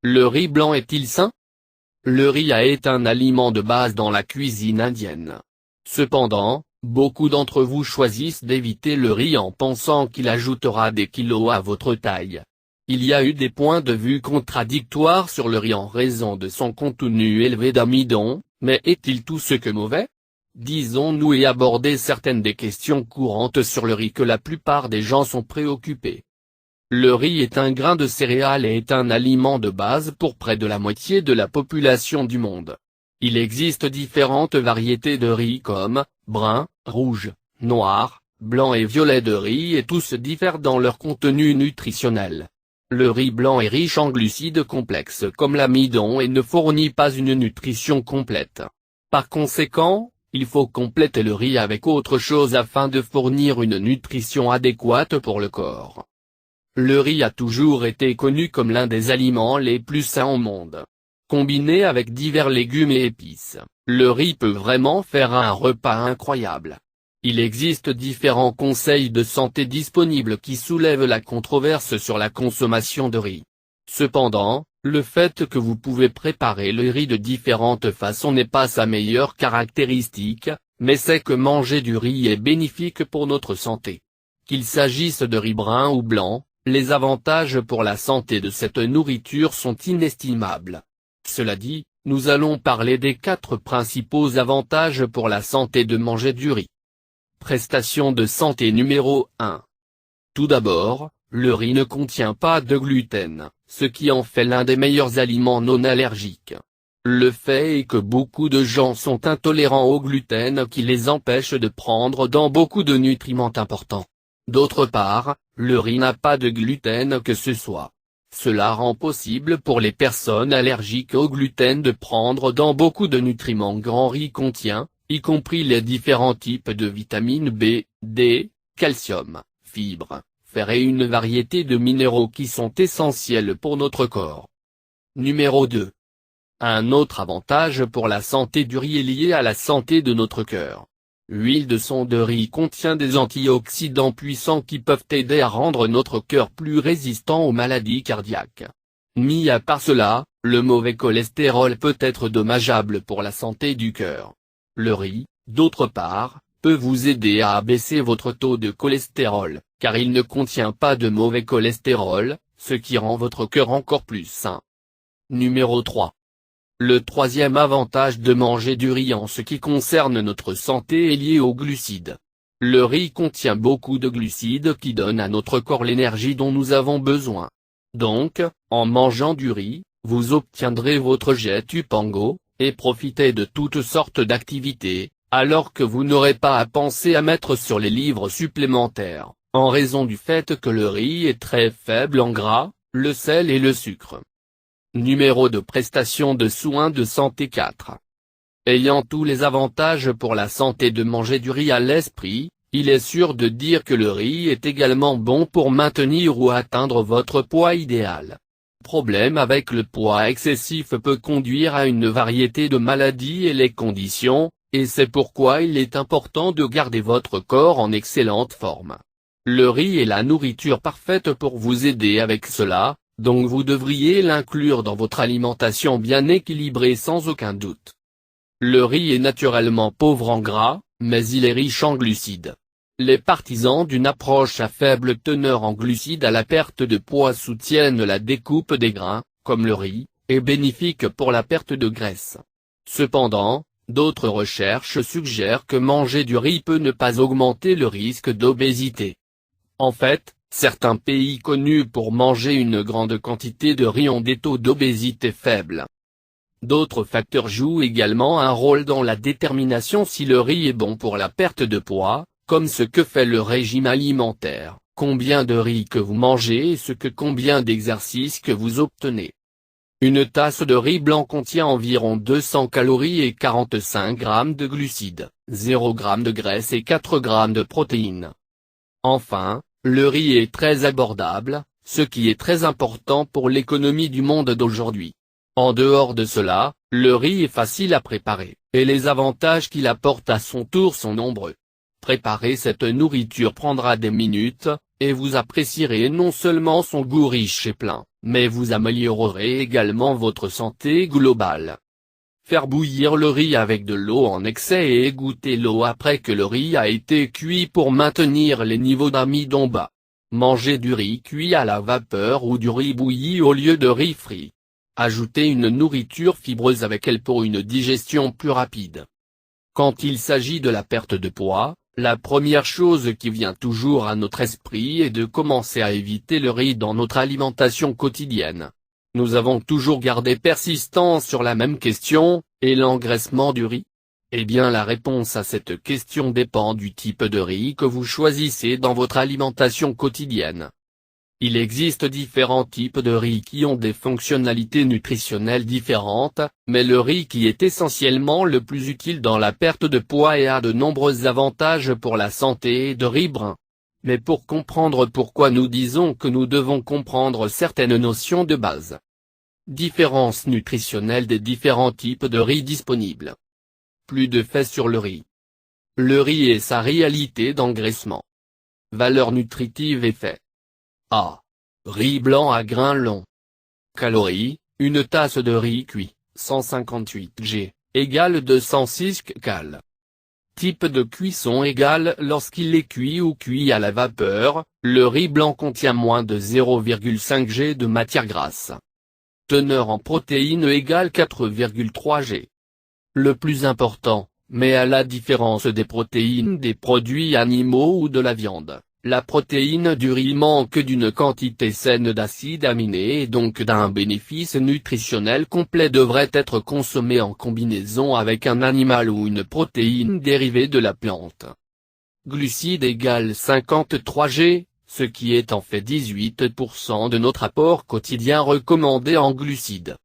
Le riz blanc est-il sain? Le riz est un aliment de base dans la cuisine indienne. Cependant, beaucoup d'entre vous choisissent d'éviter le riz en pensant qu'il ajoutera des kilos à votre taille. Il y a eu des points de vue contradictoires sur le riz en raison de son contenu élevé d'amidon, mais est-il tout ce que mauvais? Disons-nous et aborder certaines des questions courantes sur le riz que la plupart des gens sont préoccupés. Le riz est un grain de céréales et est un aliment de base pour près de la moitié de la population du monde. Il existe différentes variétés de riz comme, brun, rouge, noir, blanc et violet de riz et tous diffèrent dans leur contenu nutritionnel. Le riz blanc est riche en glucides complexes comme l'amidon et ne fournit pas une nutrition complète. Par conséquent, il faut compléter le riz avec autre chose afin de fournir une nutrition adéquate pour le corps. Le riz a toujours été connu comme l'un des aliments les plus sains au monde. Combiné avec divers légumes et épices, le riz peut vraiment faire un repas incroyable. Il existe différents conseils de santé disponibles qui soulèvent la controverse sur la consommation de riz. Cependant, le fait que vous pouvez préparer le riz de différentes façons n'est pas sa meilleure caractéristique, mais c'est que manger du riz est bénéfique pour notre santé. Qu'il s'agisse de riz brun ou blanc, les avantages pour la santé de cette nourriture sont inestimables. Cela dit, nous allons parler des 4 principaux avantages pour la santé de manger du riz. Prestation de santé numéro 1. Tout d'abord, le riz ne contient pas de gluten, ce qui en fait l'un des meilleurs aliments non allergiques. Le fait est que beaucoup de gens sont intolérants au gluten qui les empêche de prendre dans beaucoup de nutriments importants. D'autre part, le riz n'a pas de gluten que ce soit. Cela rend possible pour les personnes allergiques au gluten de prendre dans beaucoup de nutriments grand riz contient, y compris les différents types de vitamines B, D, calcium, fibres, fer et une variété de minéraux qui sont essentiels pour notre corps. Numéro 2. Un autre avantage pour la santé du riz est lié à la santé de notre cœur. L'huile de son de riz contient des antioxydants puissants qui peuvent aider à rendre notre cœur plus résistant aux maladies cardiaques. Mis à part cela, le mauvais cholestérol peut être dommageable pour la santé du cœur. Le riz, d'autre part, peut vous aider à abaisser votre taux de cholestérol, car il ne contient pas de mauvais cholestérol, ce qui rend votre cœur encore plus sain. Numéro 3. Le troisième avantage de manger du riz en ce qui concerne notre santé est lié aux glucides. Le riz contient beaucoup de glucides qui donnent à notre corps l'énergie dont nous avons besoin. Donc, en mangeant du riz, vous obtiendrez votre jet Upango, et profitez de toutes sortes d'activités, alors que vous n'aurez pas à penser à mettre sur les livres supplémentaires, en raison du fait que le riz est très faible en gras, le sel et le sucre. Numéro de prestation de soins de santé 4. Ayant tous les avantages pour la santé de manger du riz à l'esprit, il est sûr de dire que le riz est également bon pour maintenir ou atteindre votre poids idéal. Problème avec le poids excessif peut conduire à une variété de maladies et les conditions, et c'est pourquoi il est important de garder votre corps en excellente forme. Le riz est la nourriture parfaite pour vous aider avec cela, donc vous devriez l'inclure dans votre alimentation bien équilibrée sans aucun doute. Le riz est naturellement pauvre en gras, mais il est riche en glucides. Les partisans d'une approche à faible teneur en glucides à la perte de poids soutiennent la découpe des grains, comme le riz, est bénéfique pour la perte de graisse. Cependant, d'autres recherches suggèrent que manger du riz peut ne pas augmenter le risque d'obésité. En fait, certains pays connus pour manger une grande quantité de riz ont des taux d'obésité faibles. D'autres facteurs jouent également un rôle dans la détermination si le riz est bon pour la perte de poids, comme ce que fait le régime alimentaire, combien de riz que vous mangez et combien d'exercices que vous obtenez. Une tasse de riz blanc contient environ 200 calories et 45 grammes de glucides, 0 g de graisse et 4 g de protéines. Enfin, le riz est très abordable, ce qui est très important pour l'économie du monde d'aujourd'hui. En dehors de cela, le riz est facile à préparer, et les avantages qu'il apporte à son tour sont nombreux. Préparer cette nourriture prendra des minutes, et vous apprécierez non seulement son goût riche et plein, mais vous améliorerez également votre santé globale. Faire bouillir le riz avec de l'eau en excès et égoutter l'eau après que le riz a été cuit pour maintenir les niveaux d'amidon bas. Manger du riz cuit à la vapeur ou du riz bouilli au lieu de riz frit. Ajoutez une nourriture fibreuse avec elle pour une digestion plus rapide. Quand il s'agit de la perte de poids, la première chose qui vient toujours à notre esprit est de commencer à éviter le riz dans notre alimentation quotidienne. Nous avons toujours gardé persistant sur la même question, et l'engraissement du riz? Eh bien la réponse à cette question dépend du type de riz que vous choisissez dans votre alimentation quotidienne. Il existe différents types de riz qui ont des fonctionnalités nutritionnelles différentes, mais le riz qui est essentiellement le plus utile dans la perte de poids et a de nombreux avantages pour la santé est de riz brun. Mais pour comprendre pourquoi nous disons que nous devons comprendre certaines notions de base. Différence nutritionnelle des différents types de riz disponibles. Plus de faits sur le riz. Le riz et sa réalité d'engraissement. Valeur nutritive et faits. A. Riz blanc à grains longs. Calories, une tasse de riz cuit, 158 g, égale 206 kcal. Type de cuisson égale lorsqu'il est cuit ou cuit à la vapeur, le riz blanc contient moins de 0,5 g de matière grasse. Teneur en protéines égale 4,3 g. Le plus important, mais à la différence des protéines des produits animaux ou de la viande, la protéine du riz manque d'une quantité saine d'acides aminés et donc d'un bénéfice nutritionnel complet devrait être consommé en combinaison avec un animal ou une protéine dérivée de la plante. Glucides égale 53 g, ce qui est en fait 18% de notre apport quotidien recommandé en glucides.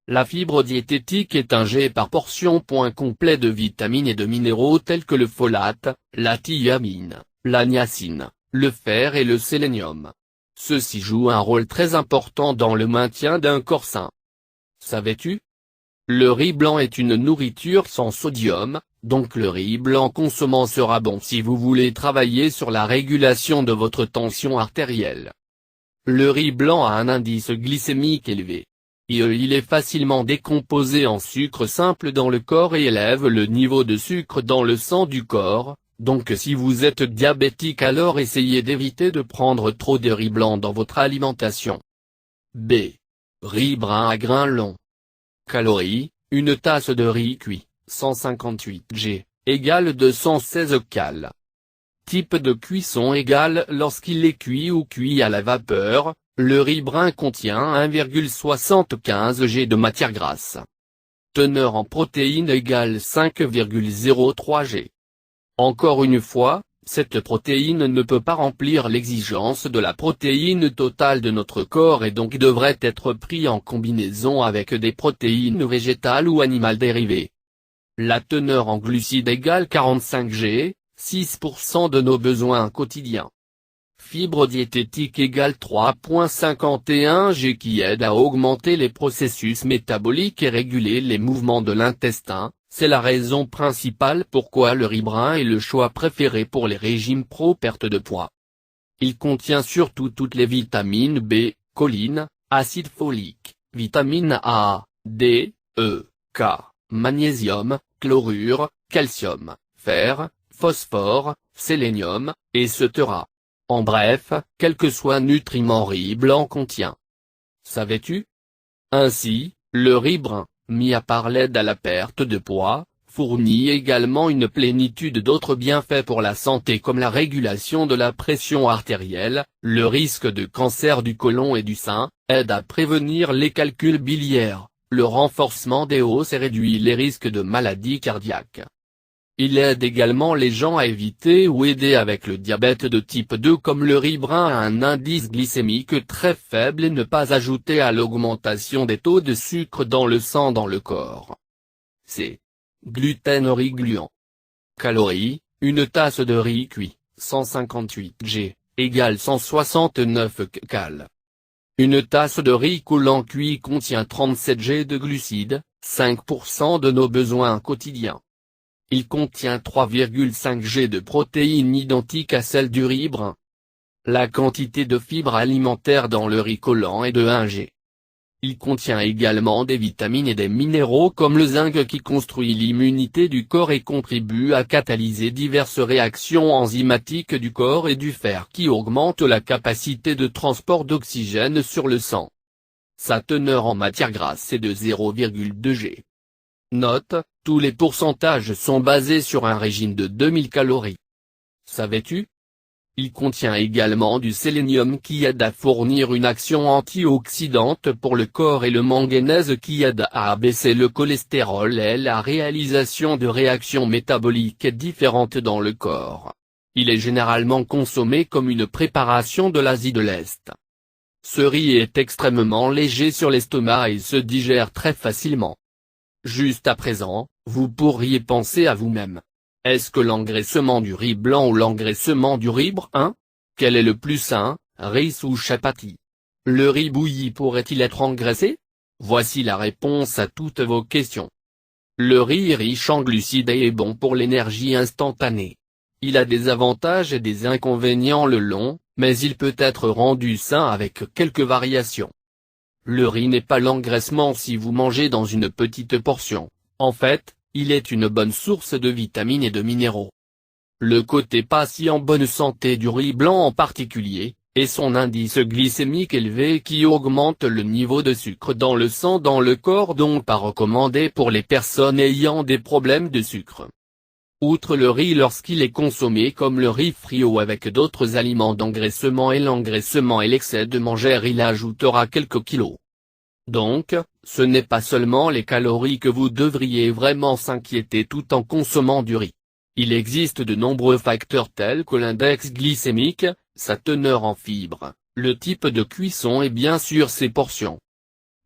La fibre diététique est un G par portion. Complet de vitamines et de minéraux tels que le folate, la thiamine, la niacine, le fer et le sélénium. Ceux-ci jouent un rôle très important dans le maintien d'un corps sain. Savais-tu? Le riz blanc est une nourriture sans sodium, donc le riz blanc consommant sera bon si vous voulez travailler sur la régulation de votre tension artérielle. Le riz blanc a un indice glycémique élevé. Il est facilement décomposé en sucre simple dans le corps et élève le niveau de sucre dans le sang du corps, donc si vous êtes diabétique alors essayez d'éviter de prendre trop de riz blanc dans votre alimentation. B. Riz brun à grains longs. Calories, une tasse de riz cuit, 158 g, égale 216 kcal. Type de cuisson égale lorsqu'il est cuit ou cuit à la vapeur. Le riz brun contient 1,75 g de matière grasse. Teneur en protéines égale 5,03 g. Encore une fois, cette protéine ne peut pas remplir l'exigence de la protéine totale de notre corps et donc devrait être pris en combinaison avec des protéines végétales ou animales dérivées. La teneur en glucides égale 45 g, 6% de nos besoins quotidiens. Fibre diététique égale 3,51 g qui aide à augmenter les processus métaboliques et réguler les mouvements de l'intestin, c'est la raison principale pourquoi le riz brun est le choix préféré pour les régimes pro-perte de poids. Il contient surtout toutes les vitamines B, choline, acide folique, vitamines A, D, E, K, magnésium, chlorure, calcium, fer, phosphore, sélénium, etc. En bref, quel que soit nutriment riz blanc contient. Savais-tu? Ainsi, le riz brun, mis à part l'aide à la perte de poids, fournit également une plénitude d'autres bienfaits pour la santé comme la régulation de la pression artérielle, le risque de cancer du côlon et du sein, aide à prévenir les calculs biliaires, le renforcement des os et réduit les risques de maladies cardiaques. Il aide également les gens à éviter ou aider avec le diabète de type 2 comme le riz brun a un indice glycémique très faible et ne pas ajouter à l'augmentation des taux de sucre dans le sang dans le corps. C. Gluten riz gluant. Calories, une tasse de riz cuit, 158 g, égale 169 kcal. Une tasse de riz coulant cuit contient 37 g de glucides, 5% de nos besoins quotidiens. Il contient 3,5 g de protéines identiques à celles du riz brun. La quantité de fibres alimentaires dans le riz collant est de 1 g. Il contient également des vitamines et des minéraux comme le zinc qui construit l'immunité du corps et contribue à catalyser diverses réactions enzymatiques du corps, et du fer qui augmente la capacité de transport d'oxygène sur le sang. Sa teneur en matière grasse est de 0,2 g. Note, tous les pourcentages sont basés sur un régime de 2000 calories. Savais-tu ? Il contient également du sélénium qui aide à fournir une action antioxydante pour le corps et le manganèse qui aide à abaisser le cholestérol et la réalisation de réactions métaboliques différentes dans le corps. Il est généralement consommé comme une préparation de l'Asie de l'Est. Ce riz est extrêmement léger sur l'estomac et se digère très facilement. Juste à présent, vous pourriez penser à vous-même. Est-ce que l'engraissement du riz blanc ou l'engraissement du riz brun ? Quel est le plus sain, riz ou chapati ? Le riz bouilli pourrait-il être engraissé ? Voici la réponse à toutes vos questions. Le riz est riche en glucides et est bon pour l'énergie instantanée. Il a des avantages et des inconvénients le long, mais il peut être rendu sain avec quelques variations. Le riz n'est pas l'engraissement si vous mangez dans une petite portion. En fait, il est une bonne source de vitamines et de minéraux. Le côté pas si en bonne santé du riz blanc en particulier, est son indice glycémique élevé qui augmente le niveau de sucre dans le sang dans le corps, donc pas recommandé pour les personnes ayant des problèmes de sucre. Outre le riz, lorsqu'il est consommé comme le riz frit ou avec d'autres aliments d'engraissement et l'engraissement et l'excès de manger, il ajoutera quelques kilos. Donc, ce n'est pas seulement les calories que vous devriez vraiment s'inquiéter tout en consommant du riz. Il existe de nombreux facteurs tels que l'index glycémique, sa teneur en fibres, le type de cuisson et bien sûr ses portions.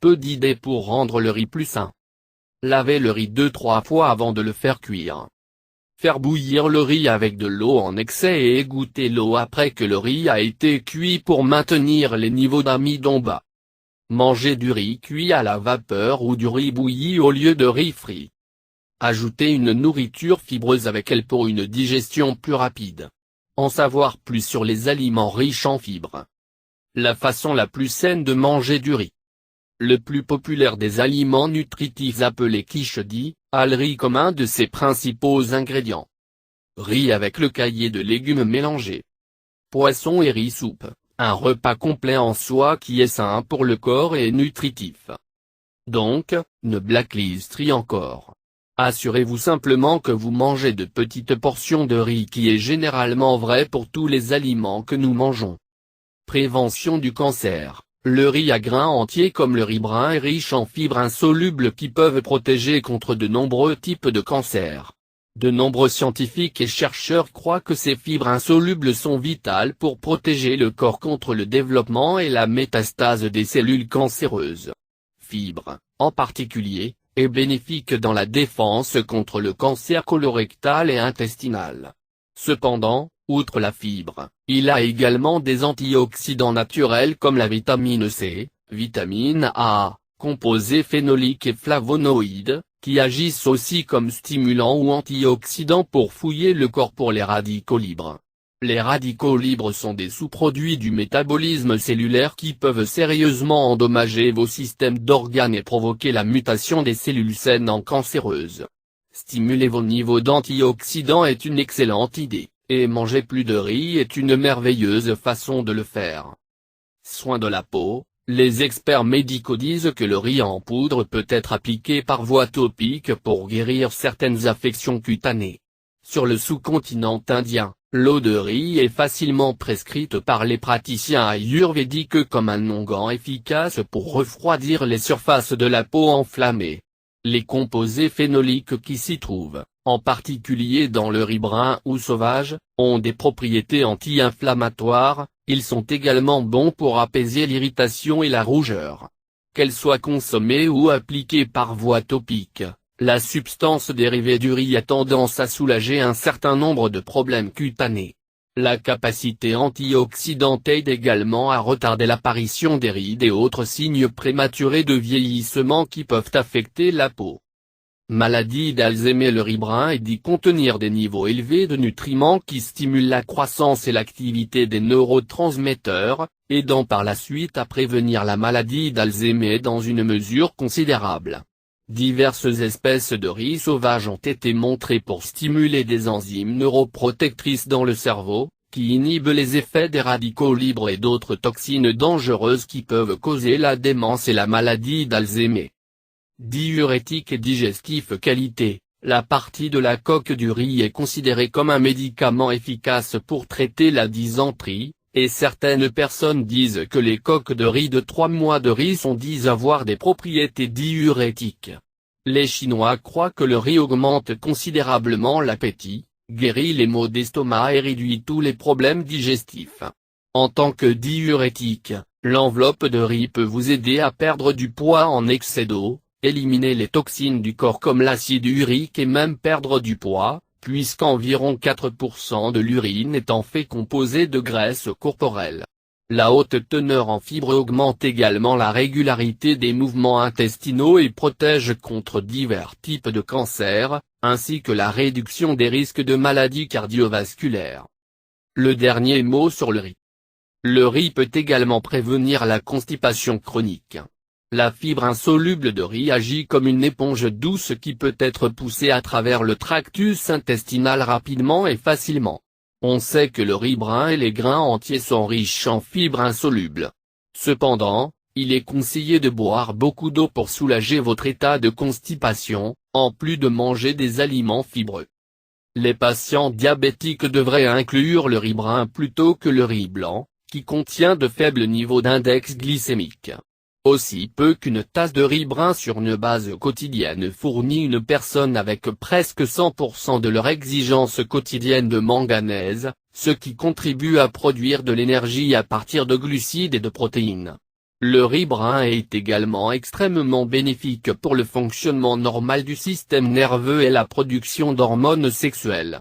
Peu d'idées pour rendre le riz plus sain. Lavez le riz 2-3 fois avant de le faire cuire. Faire bouillir le riz avec de l'eau en excès et égoutter l'eau après que le riz a été cuit pour maintenir les niveaux d'amidon bas. Manger du riz cuit à la vapeur ou du riz bouilli au lieu de riz frit. Ajoutez une nourriture fibreuse avec elle pour une digestion plus rapide. En savoir plus sur les aliments riches en fibres. La façon la plus saine de manger du riz. Le plus populaire des aliments nutritifs appelé quiche dit, a le riz comme un de ses principaux ingrédients. Riz avec le caillé de légumes mélangés. Poisson et riz soupe. Un repas complet en soi qui est sain pour le corps et nutritif. Donc, ne blacklist encore. Assurez-vous simplement que vous mangez de petites portions de riz, qui est généralement vrai pour tous les aliments que nous mangeons. Prévention du cancer. Le riz à grains entiers comme le riz brun est riche en fibres insolubles qui peuvent protéger contre de nombreux types de cancers. De nombreux scientifiques et chercheurs croient que ces fibres insolubles sont vitales pour protéger le corps contre le développement et la métastase des cellules cancéreuses. Fibre, en particulier, est bénéfique dans la défense contre le cancer colorectal et intestinal. Cependant, outre la fibre, il a également des antioxydants naturels comme la vitamine C, vitamine A, composés phénoliques et flavonoïdes, qui agissent aussi comme stimulants ou antioxydants pour fouiller le corps pour les radicaux libres. Les radicaux libres sont des sous-produits du métabolisme cellulaire qui peuvent sérieusement endommager vos systèmes d'organes et provoquer la mutation des cellules saines en cancéreuses. Stimuler vos niveaux d'antioxydants est une excellente idée, et manger plus de riz est une merveilleuse façon de le faire. Soins de la peau. Les experts médicaux disent que le riz en poudre peut être appliqué par voie topique pour guérir certaines affections cutanées. Sur le sous-continent indien, l'eau de riz est facilement prescrite par les praticiens ayurvédiques comme un onguent efficace pour refroidir les surfaces de la peau enflammées. Les composés phénoliques qui s'y trouvent, en particulier dans le riz brun ou sauvage, ont des propriétés anti-inflammatoires. Ils sont également bons pour apaiser l'irritation et la rougeur. Qu'elle soit consommée ou appliquée par voie topique, la substance dérivée du riz a tendance à soulager un certain nombre de problèmes cutanés. La capacité antioxydante aide également à retarder l'apparition des rides et autres signes prématurés de vieillissement qui peuvent affecter la peau. Maladie d'Alzheimer. Le riz brun est dit contenir des niveaux élevés de nutriments qui stimulent la croissance et l'activité des neurotransmetteurs, aidant par la suite à prévenir la maladie d'Alzheimer dans une mesure considérable. Diverses espèces de riz sauvages ont été montrées pour stimuler des enzymes neuroprotectrices dans le cerveau, qui inhibent les effets des radicaux libres et d'autres toxines dangereuses qui peuvent causer la démence et la maladie d'Alzheimer. Diurétique et digestif. Qualité. La partie de la coque du riz est considérée comme un médicament efficace pour traiter la dysenterie, et certaines personnes disent que les coques de riz de 3 mois de riz sont dites avoir des propriétés diurétiques. Les Chinois croient que le riz augmente considérablement l'appétit, guérit les maux d'estomac et réduit tous les problèmes digestifs. En tant que diurétique, l'enveloppe de riz peut vous aider à perdre du poids en excès d'eau, éliminer les toxines du corps comme l'acide urique et même perdre du poids, puisqu'environ 4% de l'urine est en fait composée de graisse corporelle. La haute teneur en fibres augmente également la régularité des mouvements intestinaux et protège contre divers types de cancers, ainsi que la réduction des risques de maladies cardiovasculaires. Le dernier mot sur le riz. Le riz peut également prévenir la constipation chronique. La fibre insoluble de riz agit comme une éponge douce qui peut être poussée à travers le tractus intestinal rapidement et facilement. On sait que le riz brun et les grains entiers sont riches en fibres insolubles. Cependant, il est conseillé de boire beaucoup d'eau pour soulager votre état de constipation, en plus de manger des aliments fibreux. Les patients diabétiques devraient inclure le riz brun plutôt que le riz blanc, qui contient de faibles niveaux d'index glycémique. Aussi peu qu'une tasse de riz brun sur une base quotidienne fournit une personne avec presque 100% de leur exigence quotidienne de manganèse, ce qui contribue à produire de l'énergie à partir de glucides et de protéines. Le riz brun est également extrêmement bénéfique pour le fonctionnement normal du système nerveux et la production d'hormones sexuelles.